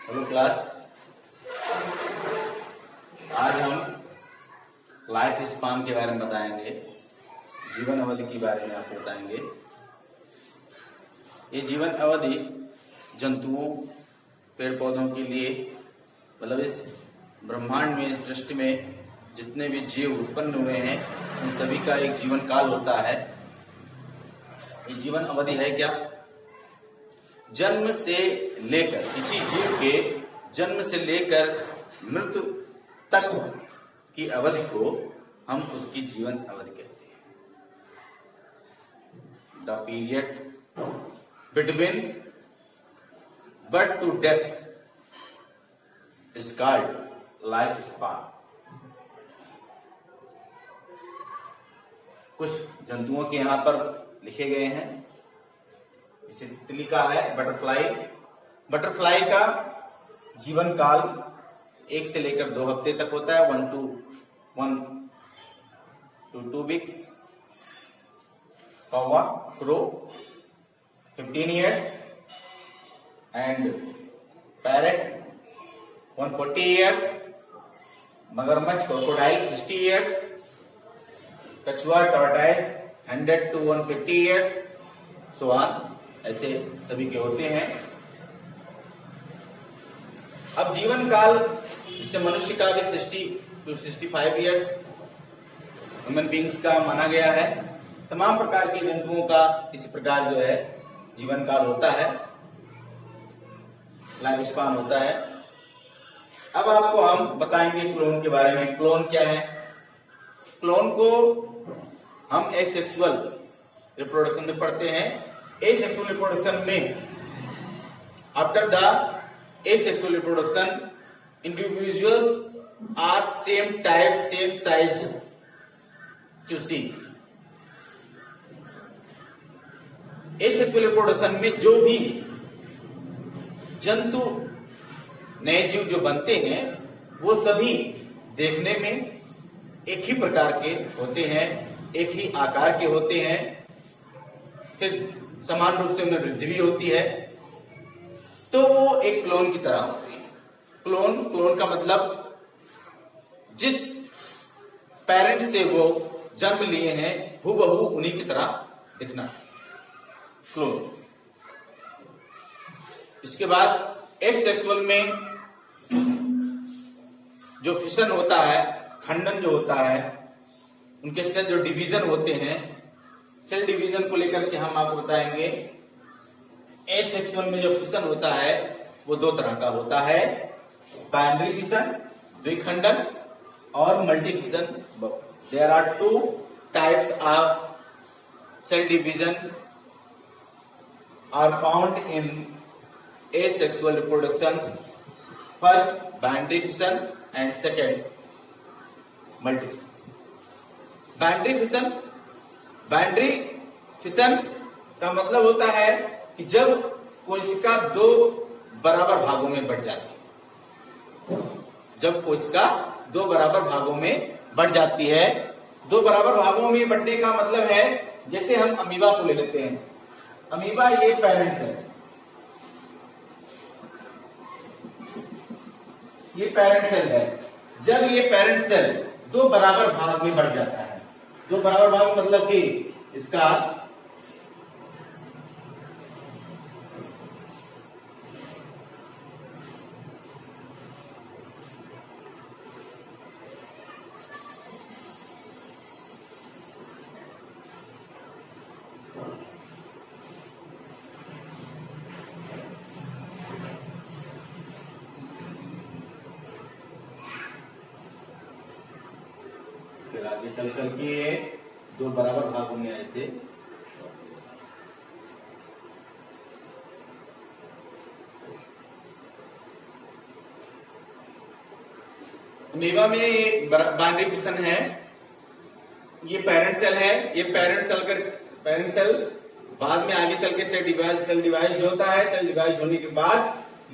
Hello class. आज हम life span के बारे में बताएंगे, जीवन अवधि के बारे में आपको बताएंगे। ये जीवन अवधि जंतुओं, पेड़ पौधों के लिए, मतलब इस ब्रह्मांड में, इस सृष्टि में जितने भी जीव उत्पन्न हुए हैं उन सभी का एक जीवन काल होता है। ये जीवन अवधि है क्या? जन्म से लेकर, किसी जीव के जन्म से लेकर मृत्यु तक की अवधि को हम उसकी जीवन अवधि कहते हैं। The period between birth to death is called life span. कुछ जंतुओं के यहां पर लिखे गए हैं। जैसे तितली का है बटरफ्लाई का जीवन काल 1 से लेकर 2 हफ्ते तक होता है, 1 to 2 weeks। कौवा, crow 15 years and parrot 140 years। मगरमच्छ, क्रोकोडाइल 60 years। कछुआ, tortoise 100 to 150 years, so on, ऐसे सभी के होते हैं। अब जीवन काल जिससे मनुष्य का भी 60 to 65 years ह्यूमन बींग्स का माना गया है। तमाम प्रकार के जंतुओं का इसी प्रकार जो है जीवन काल होता है, लाइफ स्पान होता है। अब आपको हम बताएंगे क्लोन के बारे में। क्लोन क्या है? क्लोन को हम एसेक्सुअल रिप्रोडक्शन में पढ़ते हैं। एसेक्सुअल रिप्रोडक्शन में after the asexual reproduction individuals are same type, same size to see. Asexual reproduction में जो भी जंतु, नए जीव जो बनते हैं वो सभी देखने में एक ही प्रकार के होते हैं, एक ही आकार के होते हैं, फिर समान रूप से उनमें वृद्धि भी होती है, तो वो एक क्लोन की तरह होती है। क्लोन का मतलब जिस पेरेंट्स से वो जन्म लिए हैं हूबहू उन्हीं की तरह दिखना, क्लोन। इसके बाद एसेक्सुअल में जो फिशन होता है, खंडन जो होता है, उनके सेल जो डिवीजन होते हैं, सेल डिवीजन को लेकर के हम आपको बताएंगे। एसेक्सुअल में जो फिशन होता है वो 2 तरह का होता है, बाइनरी फिशन द्विखंडन और multi fission. There are 2 types of cell division are found in asexual reproduction. First binary fission and second multi fission. Binary fission का मतलब होता है कि जब कोशिका 2 बराबर भागों में बढ़ जाती है। जब कोशिका 2 बराबर भागों में बढ़ जाती है, 2 बराबर भागों में बढ़ने का मतलब है, जैसे हम अमीबा को ले लेते हैं। अमीबा ये पेरेंट्स है, ये पेरेंट सेल है। जब ये पेरेंट सेल 2 बराबर भाग में बढ़ जाता है, 2 बराबर भाग मतलब कि इसका आगे चल करके 2 बराबर भागों में ऐसे अमीबा में बाइनरी फिशन है। ये पेरेंट सेल है, ये पेरेंट सेल बाद में आगे चल के सेल डिवाइड जो होता है, सेल डिवाइड होने के बाद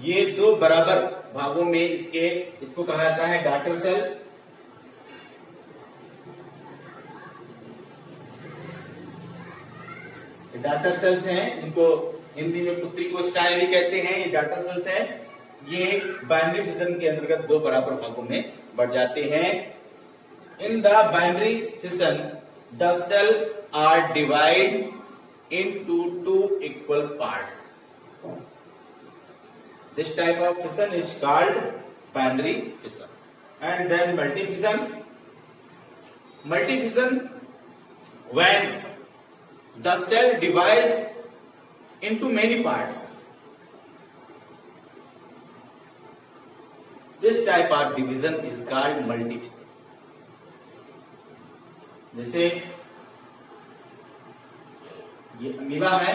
ये 2 बराबर भागों में इसको कहा जाता है डॉटर सेल। डॉटर सेल्स हैं, इनको हिंदी में पुत्री कोशिकाएं भी कहते हैं। ये डॉटर सेल्स हैं ये बाइनरी फिशन के अंतर्गत दो बराबर भागों में बढ़ जाते हैं। In the binary fission the cell are divide into two equal parts. This type of fission is called binary fission. And then multi-fission. Multi-fission, when the cell divides into many parts. This type of division is called multi-fission. जैसे ये amoeba है।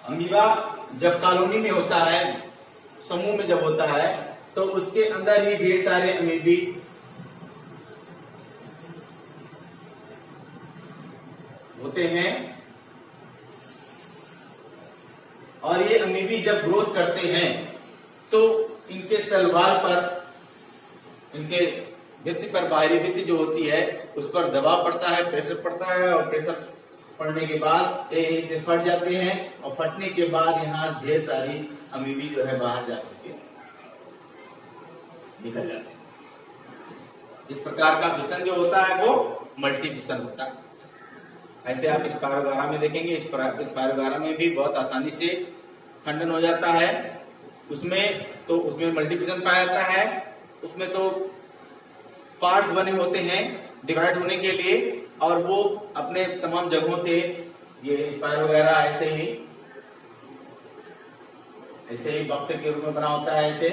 Amoeba जब colony में होता है, समूह में जब होता है, तो उसके अंदर ही ढेर सारे अमीबी होते हैं और ये अमीबी जब ग्रोथ करते हैं तो इनके सलवार पर, इनके भित्ति पर, बाहरी भित्ति जो होती है उस पर दबाव पड़ता है, प्रेशर पड़ता है और प्रेशर पड़ने के बाद ये इसे फट जाते हैं और फटने के बाद यहाँ ढेर सारी अमीबी जो है बाहर जाकर के निकल जाते हैं। इस प्रकार का फिशन जो होता है वो मल्टी फिशन होता है। ऐसे आप स्पाइरोगारा में देखेंगे, स्पाइरोगारा में भी बहुत आसानी से खंडन हो जाता है। उसमें मल्टी फिशन पाया जाता है। उसमें तो पार्ट्स बने होते हैं डिवाइड होने के लिए और वो अपने तमाम जगहों से, ये स्पाइर वगैरह ऐसे ही बक्से के रूप में बना होता है। ऐसे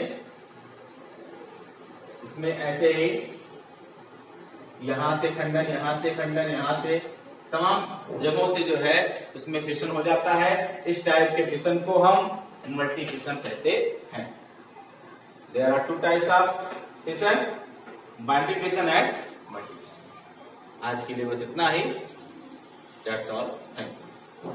इसमें ऐसे ही यहां से खंडन, यहां से खंडन, यहां से तमाम जगहों से जो है उसमें फिशन हो जाता है। इस टाइप के फिशन को हम मल्टी फिशन कहते हैं। There are two types of fission, binary fission and multi fission. आज के लिए बस इतना ही। That's all. Thank you.